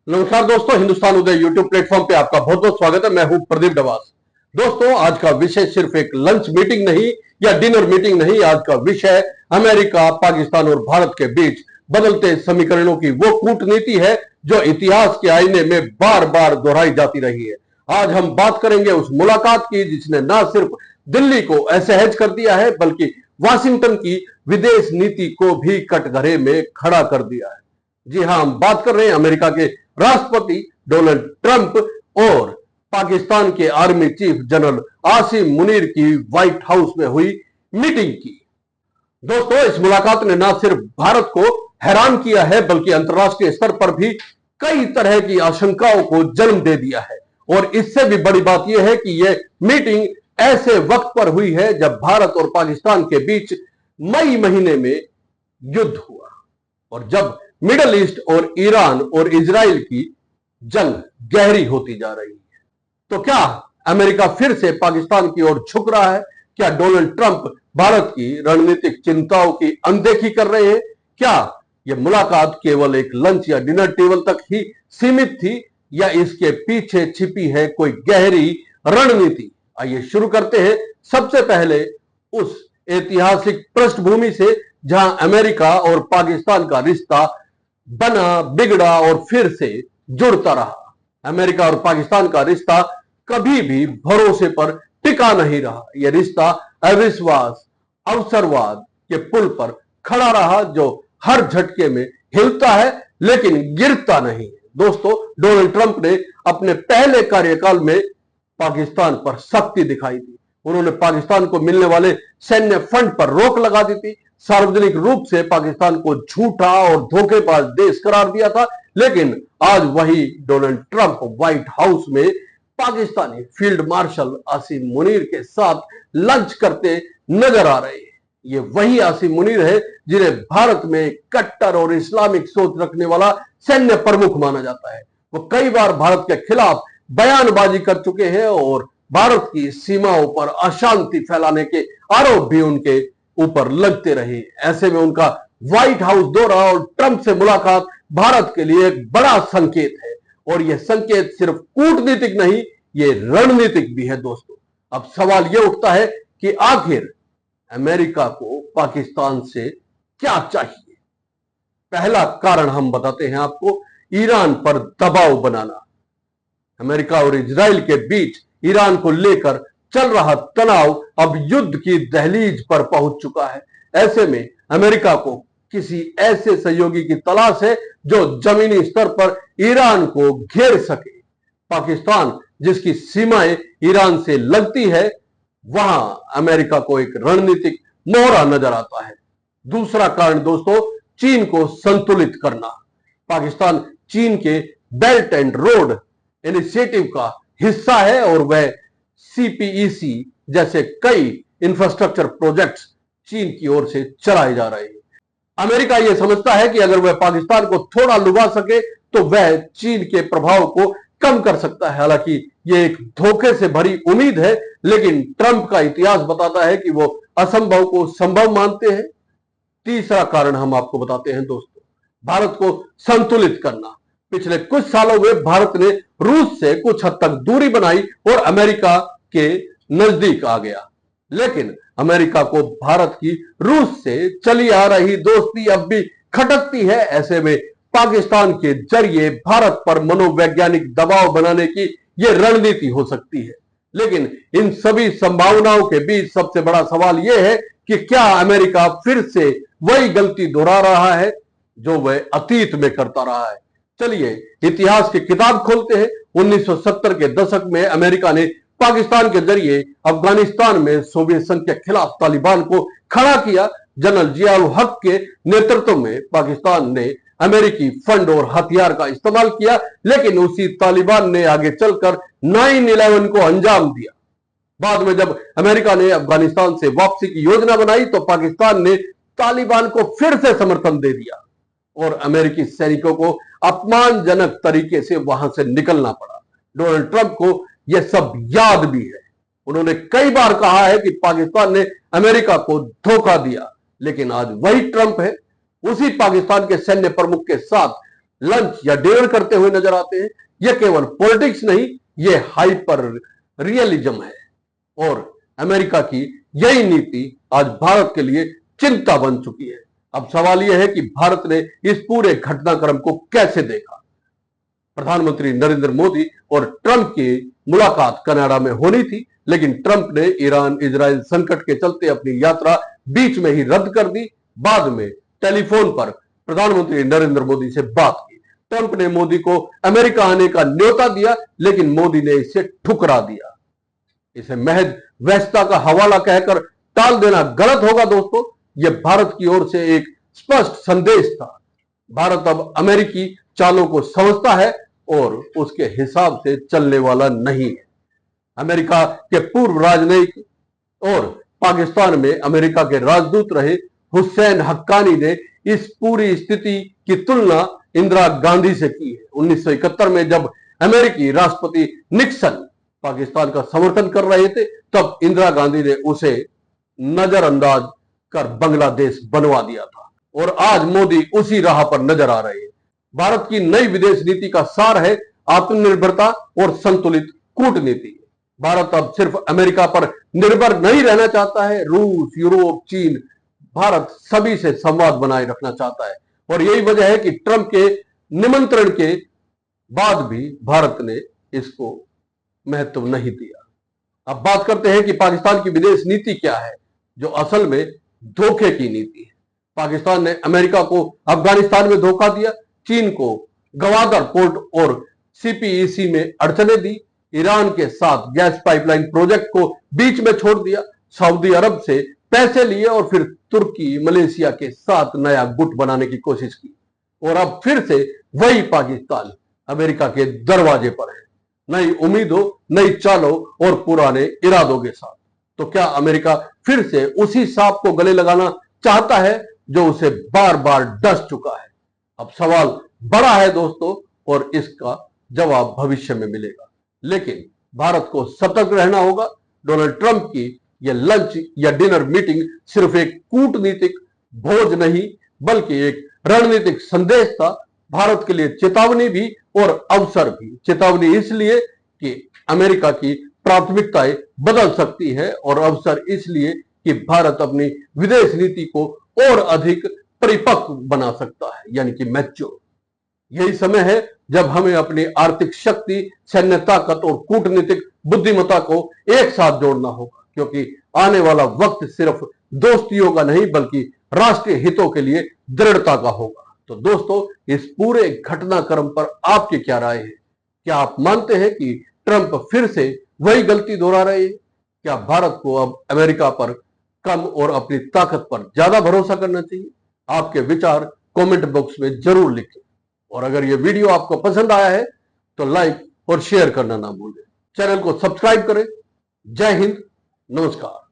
नमस्कार दोस्तों, हिंदुस्तान उदय YouTube platform पे आपका बहुत बहुत स्वागत है। मैं हूं प्रदीप डवास। दोस्तों, आज का विषय सिर्फ एक लंच मीटिंग नहीं या डिनर मीटिंग नहीं। आज का विषय अमेरिका, पाकिस्तान और भारत के बीच बदलते समीकरणों की वो कूटनीति है जो इतिहास के आईने में बार बार दोहराई जाती रही है। आज हम बात करेंगे उस मुलाकात की जिसने न सिर्फ दिल्ली को असहज कर दिया है बल्कि वाशिंगटन की विदेश नीति को भी कटघरे में खड़ा कर दिया है। जी हां, हम बात कर रहे हैं अमेरिका के राष्ट्रपति डोनाल्ड ट्रंप और पाकिस्तान के army chief general Asim Munir की व्हाइट हाउस में हुई मीटिंग की। दोस्तों, इस मुलाकात ने न सिर्फ भारत को हैरान किया है बल्कि अंतर्राष्ट्रीय स्तर पर भी कई तरह की आशंकाओं को जन्म दे दिया है। और इससे भी बड़ी बात यह है कि यह मीटिंग ऐसे वक्त पर हुई है जब भारत और पाकिस्तान के बीच मई महीने में युद्ध हुआ और जब मिडल ईस्ट और ईरान और इजराइल की जंग गहरी होती जा रही है। तो क्या अमेरिका फिर से पाकिस्तान की ओर झुक रहा है? क्या डोनाल्ड ट्रंप भारत की रणनीतिक चिंताओं की अनदेखी कर रहे हैं? क्या यह मुलाकात केवल एक लंच या डिनर टेबल तक ही सीमित थी या इसके पीछे छिपी है कोई गहरी रणनीति? आइए शुरू करते हैं सबसे पहले उस ऐतिहासिक पृष्ठभूमि से जहां अमेरिका और पाकिस्तान का रिश्ता बना, बिगड़ा और फिर से जुड़ता रहा। अमेरिका और पाकिस्तान का रिश्ता कभी भी भरोसे पर टिका नहीं रहा। यह रिश्ता अविश्वास, अवसरवाद के पुल पर खड़ा रहा जो हर झटके में हिलता है लेकिन गिरता नहीं। दोस्तों, डोनाल्ड ट्रंप ने अपने पहले कार्यकाल में पाकिस्तान पर सख्ती दिखाई थी। उन्होंने पाकिस्तान को मिलने वाले सैन्य फंड पर रोक लगा दी थी, सार्वजनिक रूप से पाकिस्तान को झूठा और धोखेबाज देश करार दिया था। लेकिन आज वही डोनाल्ड ट्रंप व्हाइट हाउस में पाकिस्तानी फील्ड मार्शल आसिम मुनीर के साथ लंच करते नजर आ रहे हैं। ये वही आसिम मुनीर है जिन्हें भारत में कट्टर और इस्लामिक सोच रखने वाला सैन्य प्रमुख माना जाता है। वो कई बार भारत के खिलाफ बयानबाजी कर चुके हैं और भारत की सीमाओं पर अशांति फैलाने के आरोप भी उनके ऊपर लगते रहे। ऐसे में उनका व्हाइट हाउस दौरा और ट्रंप से मुलाकात भारत के लिए एक बड़ा संकेत है और यह संकेत सिर्फ कूटनीतिक नहीं, यह रणनीतिक भी है। दोस्तों, अब सवाल यह उठता है कि आखिर अमेरिका को पाकिस्तान से क्या चाहिए? पहला कारण हम बताते हैं आपको, ईरान पर दबाव बनाना। अमेरिका और इजराइल के बीच ईरान को लेकर चल रहा तनाव अब युद्ध की दहलीज पर पहुंच चुका है। ऐसे में अमेरिका को किसी ऐसे सहयोगी की तलाश है जो जमीनी स्तर पर ईरान को घेर सके। पाकिस्तान जिसकी सीमाएं ईरान से लगती है, वहां अमेरिका को एक रणनीतिक मोहरा नजर आता है। दूसरा कारण दोस्तों, चीन को संतुलित करना। पाकिस्तान चीन के बेल्ट एंड रोड इनिशिएटिव का हिस्सा है और वह सीपीईसी जैसे कई इंफ्रास्ट्रक्चर प्रोजेक्ट्स चीन की ओर से चलाए जा रहे हैं। अमेरिका यह समझता है कि अगर वह पाकिस्तान को थोड़ा लुभा सके तो वह चीन के प्रभाव को कम कर सकता है। हालांकि यह एक धोखे से भरी उम्मीद है, लेकिन ट्रंप का इतिहास बताता है कि वो असंभव को संभव मानते हैं। तीसरा कारण हम आपको बताते हैं दोस्तों, भारत को संतुलित करना। पिछले कुछ सालों में भारत ने रूस से कुछ हद तक दूरी बनाई और अमेरिका के नजदीक आ गया, लेकिन अमेरिका को भारत की रूस से चली आ रही दोस्ती अब भी खटकती है। ऐसे में पाकिस्तान के जरिए भारत पर मनोवैज्ञानिक दबाव बनाने की यह रणनीति हो सकती है। लेकिन इन सभी संभावनाओं के बीच सबसे बड़ा सवाल यह है कि क्या अमेरिका फिर से वही गलती दोहरा रहा है जो वह अतीत में करता रहा है? चलिए इतिहास की किताब खोलते हैं। 1970 के दशक में अमेरिका ने पाकिस्तान के जरिए अफगानिस्तान में सोवियत संघ के खिलाफ तालिबान को खड़ा किया। जनरल जियाउल हक के नेतृत्व में पाकिस्तान ने अमेरिकी फंड और हथियार का इस्तेमाल किया, लेकिन उसी तालिबान ने आगे चलकर 9/11 को अंजाम दिया। बाद में जब अमेरिका ने अफगानिस्तान से वापसी की योजना बनाई तो पाकिस्तान ने तालिबान को फिर से समर्थन दे दिया और अमेरिकी सैनिकों को अपमानजनक तरीके से वहां से निकलना पड़ा। डोनाल्ड ट्रंप को यह सब याद भी है। उन्होंने कई बार कहा है कि पाकिस्तान ने अमेरिका को धोखा दिया, लेकिन आज वही ट्रंप है, उसी पाकिस्तान के सैन्य प्रमुख के साथ लंच या डिनर करते हुए नजर आते हैं। यह केवल पॉलिटिक्स नहीं, यह हाइपर रियलिज्म है। और अमेरिका की यही नीति आज भारत के लिए चिंता बन चुकी है। अब सवाल यह है कि भारत ने इस पूरे घटनाक्रम को कैसे देखा। प्रधानमंत्री नरेंद्र मोदी और ट्रंप की मुलाकात कनाडा में होनी थी, लेकिन ट्रंप ने ईरान इजराइल संकट के चलते अपनी यात्रा बीच में ही रद्द कर दी। बाद में टेलीफोन पर प्रधानमंत्री नरेंद्र मोदी से बात की। ट्रंप ने मोदी को अमेरिका आने का न्योता दिया, लेकिन मोदी ने इसे ठुकरा दिया। इसे महज व्यस्तता का हवाला कहकर टाल देना गलत होगा दोस्तों। यह भारत की ओर से एक स्पष्ट संदेश था। भारत अब अमेरिकी चालों को समझता है और उसके हिसाब से चलने वाला नहीं है। अमेरिका के पूर्व राजनयिक और पाकिस्तान में अमेरिका के राजदूत रहे हुसैन हक्कानी ने इस पूरी स्थिति की तुलना इंदिरा गांधी से की है। 1971 में जब अमेरिकी राष्ट्रपति निक्सन पाकिस्तान का समर्थन कर रहे थे, तब इंदिरा गांधी ने उसे नजरअंदाज कर बांग्लादेश बनवा दिया था। और आज मोदी उसी राह पर नजर आ रहे हैं। भारत की नई विदेश नीति का सार है आत्मनिर्भरता और संतुलित कूटनीति। भारत अब सिर्फ अमेरिका पर निर्भर नहीं रहना चाहता है। रूस, यूरोप, चीन, भारत सभी से संवाद बनाए रखना चाहता है। और यही वजह है कि ट्रंप के निमंत्रण के बाद भी भारत ने इसको महत्व नहीं दिया। अब बात करते हैं कि पाकिस्तान की विदेश नीति क्या है, जो असल में धोखे की नीति है। पाकिस्तान ने अमेरिका को अफगानिस्तान में धोखा दिया, चीन को गवादर पोर्ट और सीपीईसी में अड़चने दी, ईरान के साथ गैस पाइपलाइन प्रोजेक्ट को बीच में छोड़ दिया, सऊदी अरब से पैसे लिए और फिर तुर्की, मलेशिया के साथ नया गुट बनाने की कोशिश की। और अब फिर से वही पाकिस्तान अमेरिका के दरवाजे पर है, नई उम्मीदों, नई चालों और पुराने इरादों के साथ। तो क्या अमेरिका फिर से उसी सांप को गले लगाना चाहता है जो उसे बार बार डस चुका है? अब सवाल बड़ा है दोस्तों, और इसका जवाब भविष्य में मिलेगा। लेकिन भारत को सतर्क रहना होगा। डोनाल्ड ट्रंप की यह लंच या डिनर मीटिंग सिर्फ एक कूटनीतिक भोज नहीं, बल्कि एक रणनीतिक संदेश था। भारत के लिए चेतावनी भी और अवसर भी। चेतावनी इसलिए कि अमेरिका की प्राथमिकताएं बदल सकती है, और अवसर इसलिए कि भारत अपनी विदेश नीति को और अधिक परिपक्व बना सकता है, यानी कि मैच्योर। यही समय है जब हमें अपनी आर्थिक शक्ति, सैन्य ताकत और कूटनीतिक बुद्धिमत्ता को एक साथ जोड़ना होगा, क्योंकि आने वाला वक्त सिर्फ दोस्तियों का नहीं, बल्कि राष्ट्रीय हितों के लिए दृढ़ता का होगा। तो दोस्तों, इस पूरे घटनाक्रम पर आपकी क्या राय है? क्या आप मानते हैं कि ट्रंप फिर से वही गलती दोहरा रहे हैं? क्या भारत को अब अमेरिका पर कम और अपनी ताकत पर ज्यादा भरोसा करना चाहिए? आपके विचार कमेंट बॉक्स में जरूर लिखें। और अगर यह वीडियो आपको पसंद आया है तो लाइक और शेयर करना ना भूलें। चैनल को सब्सक्राइब करें। जय हिंद, नमस्कार।